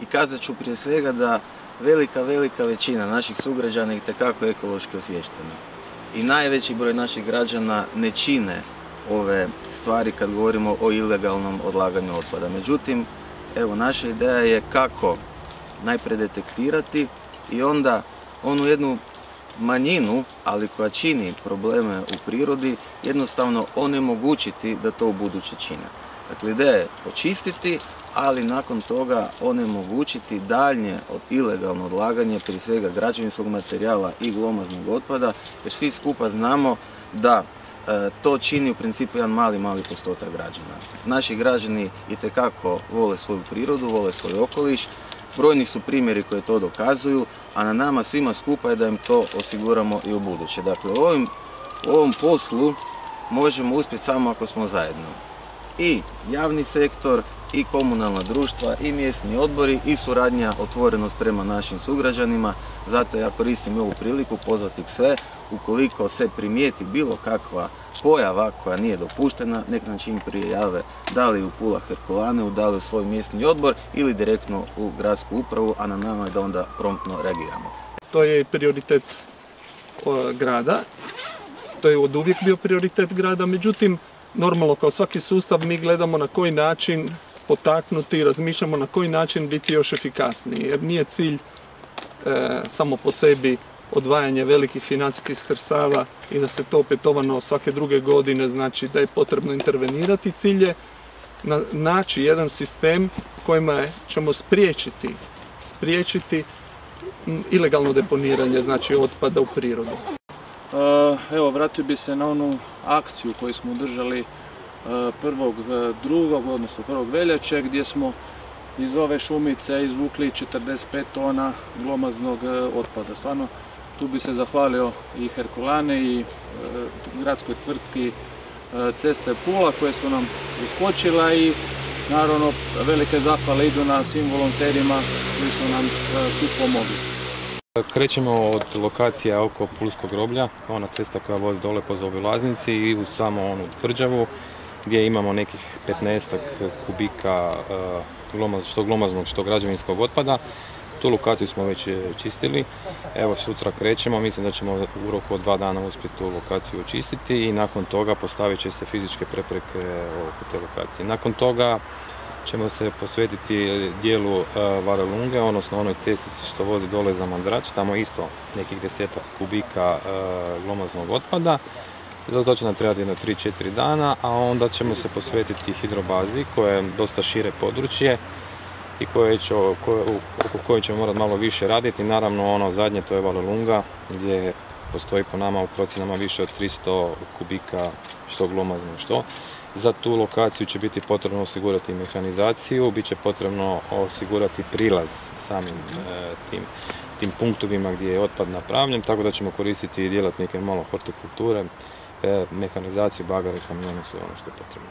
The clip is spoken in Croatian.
I kazat ću prije svega da velika većina naših sugrađana je itekako ekološki osviještena. I najveći broj naših građana ne čine ove stvari kad govorimo o ilegalnom odlaganju otpada. Međutim, evo, naša ideja je kako najprije detektirati i onda onu jednu manjinu, ali koja čini probleme u prirodi, jednostavno onemogućiti da to u buduće čine. Dakle, ideja je očistiti, ali nakon toga onemogućiti daljnje ilegalno odlaganje, prije svega građevinskog materijala i glomaznog otpada, jer svi skupa znamo da to čini u principu jedan mali postotak građana. Naši građani itekako vole svoju prirodu, vole svoj okoliš, brojni su primjeri koji to dokazuju, a na nama svima skupa je da im to osiguramo i u buduće. Dakle, u ovom poslu možemo uspjeti samo ako smo zajedno. I javni sektor, i komunalna društva, i mjesni odbori, i suradnja, otvorenost prema našim sugrađanima. Zato ja koristim ovu priliku pozvati sve, ukoliko se primijeti bilo kakva pojava koja nije dopuštena, nek nam čim prije jave, da li u Pula Herkulaneu, da li u svoj mjesni odbor ili direktno u gradsku upravu, a na nama je da onda promptno reagiramo. To je prioritet grada, to je od uvijek bio prioritet grada, međutim, normalno kao svaki sustav mi gledamo na koji način potaknuti, razmišljamo na koji način biti još efikasniji, jer nije cilj samo po sebi odvajanje velikih financijskih sredstava i da se to opetovano svake druge godine znači da je potrebno intervenirati. Cilj je naći jedan sistem kojima ćemo spriječiti ilegalno deponiranje, znači otpada u prirodu. Evo, vratio bi se na onu akciju koju smo održali 1.2. odnosno 1. veljače, gdje smo iz ove šumice izvukli 45 tona glomaznog otpada. Stvarno, tu bi se zahvalio i Herkulane i gradskoj tvrtki Ceste Pula koje su nam uskočila i naravno velike zahvale idu na svim volonterima koji su nam tu pomogli. Krećemo od lokacija oko Pulskog groblja, ona cesta koja vodi dole po zaobilaznici i u samo onu tvrđavu gdje imamo nekih 15 kubika što glomaznog, što građevinskog otpada. Tu lokaciju smo već čistili, evo sutra krećemo, mislim da ćemo u roku od 2 dana uspjeti tu lokaciju očistiti i nakon toga postavit će se fizičke prepreke oko te lokacije. Nakon toga ćemo se posvetiti dijelu Varelunge, odnosno onoj cestici što vozi dole za Mandrač, tamo isto nekih 10 kubika glomaznog otpada. Za to će nam trebati jedno 3-4 dana, a onda ćemo se posvetiti hidrobazi koja je dosta šire područje i oko koje ćemo morati malo više raditi. Naravno ono zadnje to je Varelunga gdje postoji po nama u procjenama više od 300 kubika što glomaznog što. Za tu lokaciju će biti potrebno osigurati mehanizaciju, bit će potrebno osigurati prilaz samim tim punktovima gdje je otpad napravljen, tako da ćemo koristiti i djelatnike malo hortikulture, mehanizaciju, bagare, kamione, sve ono što je potrebno.